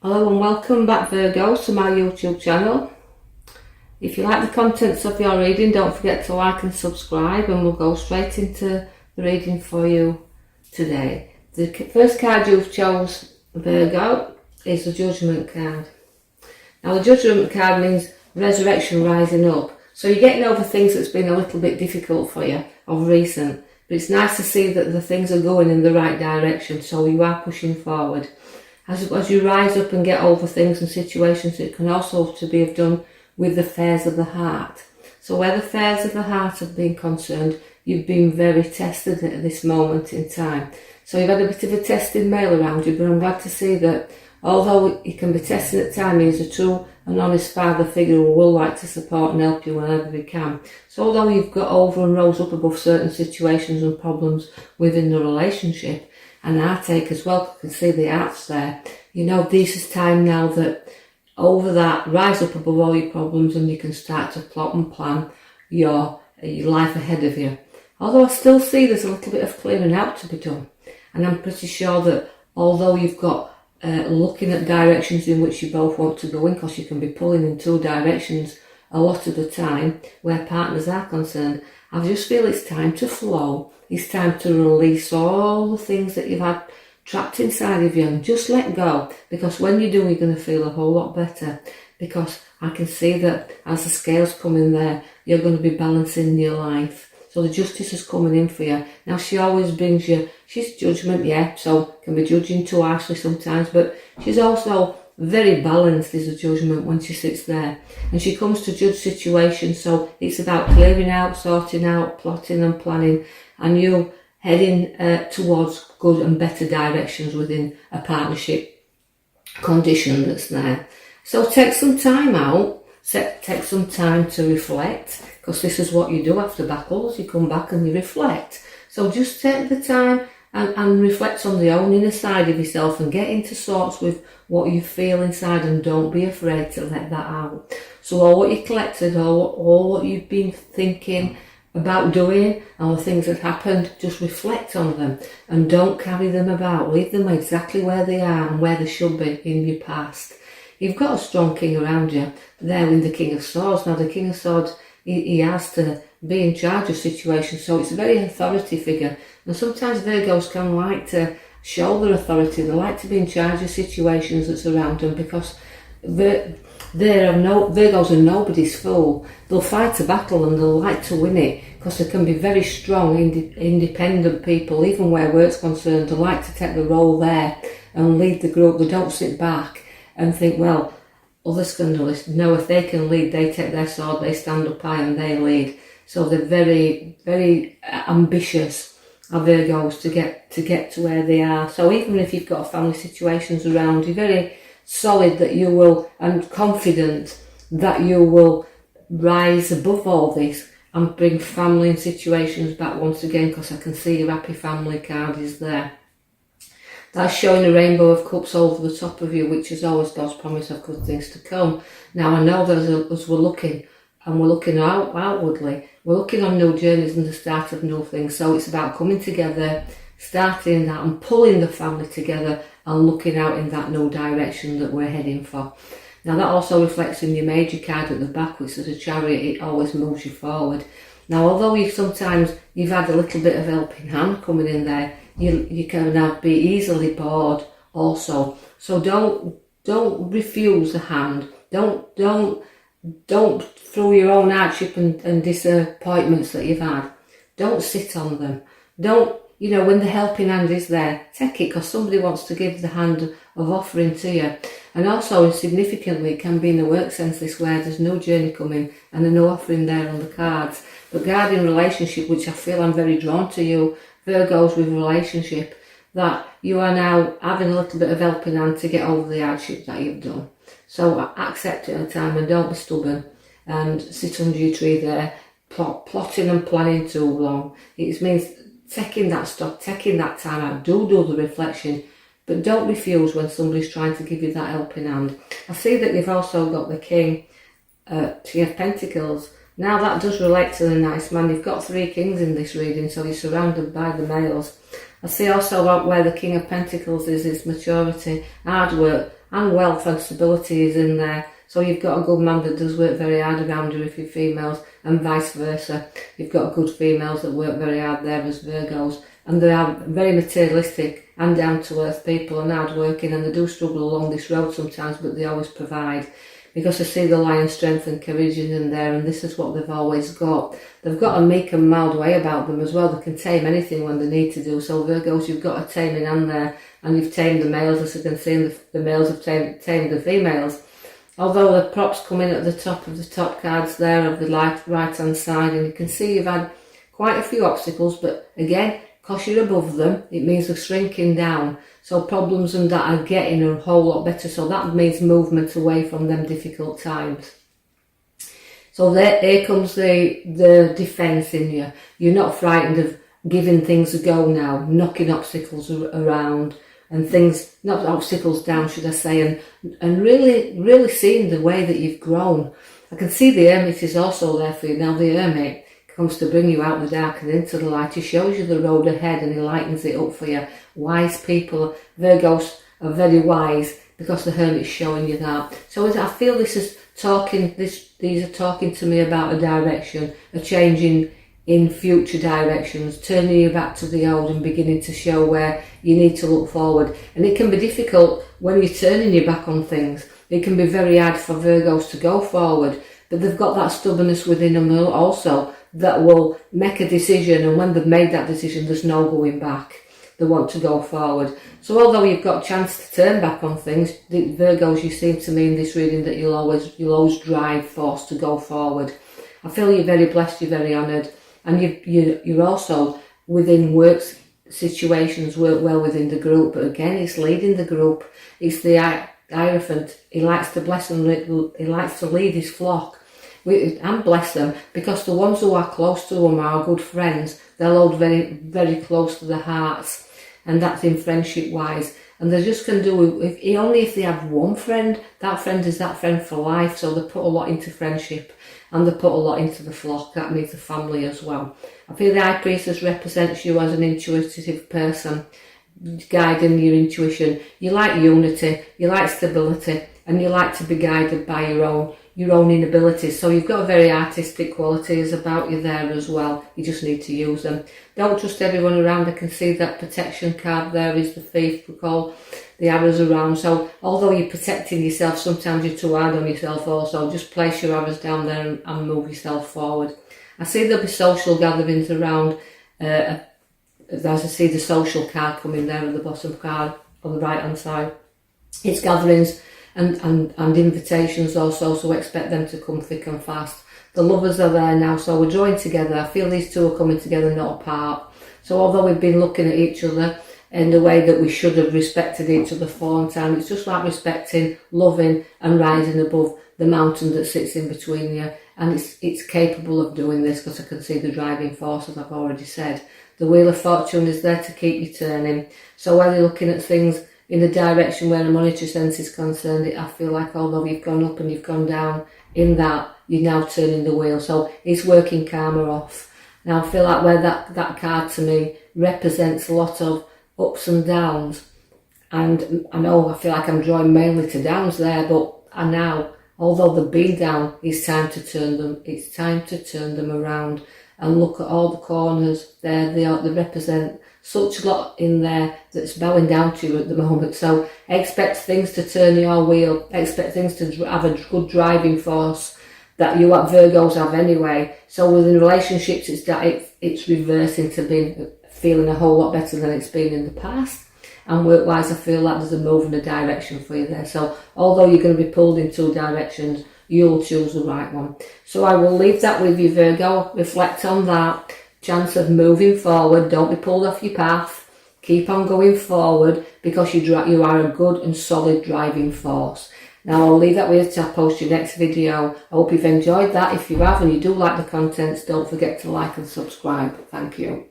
Hello and welcome back, Virgo, to my YouTube channel. If you like the contents of your reading, don't forget to like and subscribe, and we'll go straight into the reading for you today. The first card you've chose, Virgo, is the Judgment card. Now the Judgment card means resurrection, rising up. So you're getting over things that's been a little bit difficult for you of recent, but it's nice to see that the things are going in the right direction, so you are pushing forward. As you rise up and get over things and situations, it can also to be done with the affairs of the heart. So where the affairs of the heart have been concerned, you've been very tested at this moment in time. So you've had a bit of a testing mail around you, but I'm glad to see that although he can be tested at times, he is a true and honest father figure who will like to support and help you whenever he can. So although you've got over and rose up above certain situations and problems within the relationship, and heartache as well, you can see the arts there. You know, this is time now that over that, rise up above all your problems and you can start to plot and plan your life ahead of you. Although I still see there's a little bit of clearing out to be done. And I'm pretty sure that although you've got looking at directions in which you both want to go in, because you can be pulling in two directions a lot of the time where partners are concerned, I just feel it's time to flow. It's time to release all the things that you've had trapped inside of you and just let go, because when you do, you're going to feel a whole lot better, because I can see that as the scales come in there, you're going to be balancing your life. So the justice is coming in for you. Now she always brings you, she's judgment, yeah, so can be judging too harshly sometimes, but she's also very balanced is a judgment when she sits there. And she comes to judge situations, so it's about clearing out, sorting out, plotting and planning, and you heading towards good and better directions within a partnership condition that's there. So take some time out, take some time to reflect, because this is what you do after battles. You come back and you reflect. So just take the time and reflect on the own inner side of yourself and get into sorts with what you feel inside, and don't be afraid to let that out. So all what you collected, all what you've been thinking about doing, and the things that happened, just reflect on them and don't carry them about. Leave them exactly where they are and where they should be in your past. You've got a strong king around you there with the King of Swords. Now the King of Swords, he has to be in charge of situations, so it's a very authority figure. And sometimes Virgos can like to show their authority. They like to be in charge of situations that's around them, because Virgos are nobody's fool. They'll fight a battle and they'll like to win it, because they can be very strong, independent people. Even where work's concerned, they like to take the role there and lead the group. They don't sit back and think, well, others can do this. No, if they can lead, they take their sword, they stand up high and they lead. So they're very, very ambitious, are Virgos, to get to where they are. So even if you've got family situations around, you're very solid that you will, and confident that you will rise above all this and bring family and situations back once again, because I can see your happy family card is there. That's showing a rainbow of cups over the top of you, which is always God's promise of good things to come. Now I know that as we're looking, and we're looking outwardly, we're looking on new journeys and the start of new things. So it's about coming together, starting that and pulling the family together and looking out in that new direction that we're heading for. Now that also reflects in your major card at the back, which is a chariot. It always moves you forward. Now although you've had a little bit of helping hand coming in there, you can now be easily bored also. So don't refuse a hand. Don't through your own hardship and disappointments that you've had. Don't sit on them. Don't, when the helping hand is there, take it, because somebody wants to give the hand of offering to you. And also, significantly, it can be in the work sense this, where there's no journey coming and there's no offering there on the cards. But guarding relationship, which I feel I'm very drawn to you, Virgos with relationship, that you are now having a little bit of helping hand to get over the hardship that you've done. So accept it at a time and don't be stubborn and sit under your tree there, plotting and planning too long. It means taking that stock, taking that time out, do the reflection, but don't refuse when somebody's trying to give you that helping hand. I see that you've also got the King of Pentacles. Now that does relate to the nice man. You've got 3 kings in this reading, so you're surrounded by the males. I see also about where the King of Pentacles is maturity, hard work, and wealth and stability is in there. So you've got a good man that does work very hard around you if you're females, and vice versa. You've got good females that work very hard there as Virgos, and they are very materialistic and down to earth people and hard working, and they do struggle along this road sometimes, but they always provide. Because I see the lion strength and courage in there, and this is what they've always got. They've got a meek and mild way about them as well. They can tame anything when they need to do. So Virgos, you've got a taming hand there, and you've tamed the males, as you can see, and the males have tamed the females. Although the props come in at the top of the top cards there of the right hand side, and you can see you've had quite a few obstacles, but again, because you're above them, it means they're shrinking down. So problems and that are getting a whole lot better. So that means movement away from them difficult times. So here comes the defence in you. You're not frightened of giving things a go now, knocking obstacles around and things, not obstacles down, should I say, and really seeing the way that you've grown. I can see the Hermit is also there for you. Now the Hermit comes to bring you out of the dark and into the light. He shows you the road ahead and he lightens it up for you. Wise people, Virgos are very wise because the Hermit's showing you that. So I feel these are talking to me about a direction, a change in future directions, turning you back to the old and beginning to show where you need to look forward. And it can be difficult when you're turning your back on things. It can be very hard for Virgos to go forward, but they've got that stubbornness within them also that will make a decision, and when they've made that decision, there's no going back. They want to go forward. So although you've got a chance to turn back on things, the Virgos, you seem to me in this reading that you'll always drive force to go forward. I feel you're very blessed, you're very honoured, and you're also within work situations, work well within the group. But again, it's leading the group. It's the Hierophant. He likes to bless and he likes to lead his flock. And bless them, because the ones who are close to them are good friends. They'll hold very, very close to their hearts, and that's in friendship wise. And they just can do only if they have one friend. That friend is that friend for life. So they put a lot into friendship, and they put a lot into the flock. That means the family as well. I feel the High Priestess represents you as an intuitive person, guiding your intuition. You like unity, you like stability, and you like to be guided by your own inabilities. So you've got very artistic qualities about you there as well. You just need to use them. Don't trust everyone around. I can see that protection card there is the Thief. We call the arrows around. So although you're protecting yourself, sometimes you're too hard on yourself also. Just place your arrows down there and move yourself forward. I see there'll be social gatherings around. As I see the social card coming there at the bottom card on the right hand side. It's gatherings and invitations also, so expect them to come thick and fast. The lovers are there now, so we're drawing together. I feel these two are coming together, not apart. So although we've been looking at each other in the way that we should have respected each other for a long time, it's just like respecting, loving and rising above the mountain that sits in between you. And it's capable of doing this because I can see the driving force, as I've already said. The Wheel of Fortune is there to keep you turning. So whether you're looking at things in the direction where a monetary sense is concerned, I feel like although you've gone up and you've gone down in that, you're now turning the wheel. So it's working karma off. Now I feel like where that card to me represents a lot of ups and downs. And I feel like I'm drawing mainly to downs there, but now, although they've been down, it's time to turn them. It's time to turn them around and look at all the corners there. They represent such a lot in there that's bowing down to you at the moment. So expect things to turn your wheel. Expect things to have a good driving force that you at Virgos have anyway. So within relationships, it's reversing to feeling a whole lot better than it's been in the past. And work-wise, I feel like there's a move in a direction for you there. So although you're going to be pulled in two directions, you'll choose the right one. So I will leave that with you, Virgo. Reflect on that. Chance of moving forward. Don't be pulled off your path. Keep on going forward because you are a good and solid driving force. Now I'll leave that with you till I post your next video. I hope you've enjoyed that. If you have and you do like the contents, don't forget to like and subscribe. Thank you.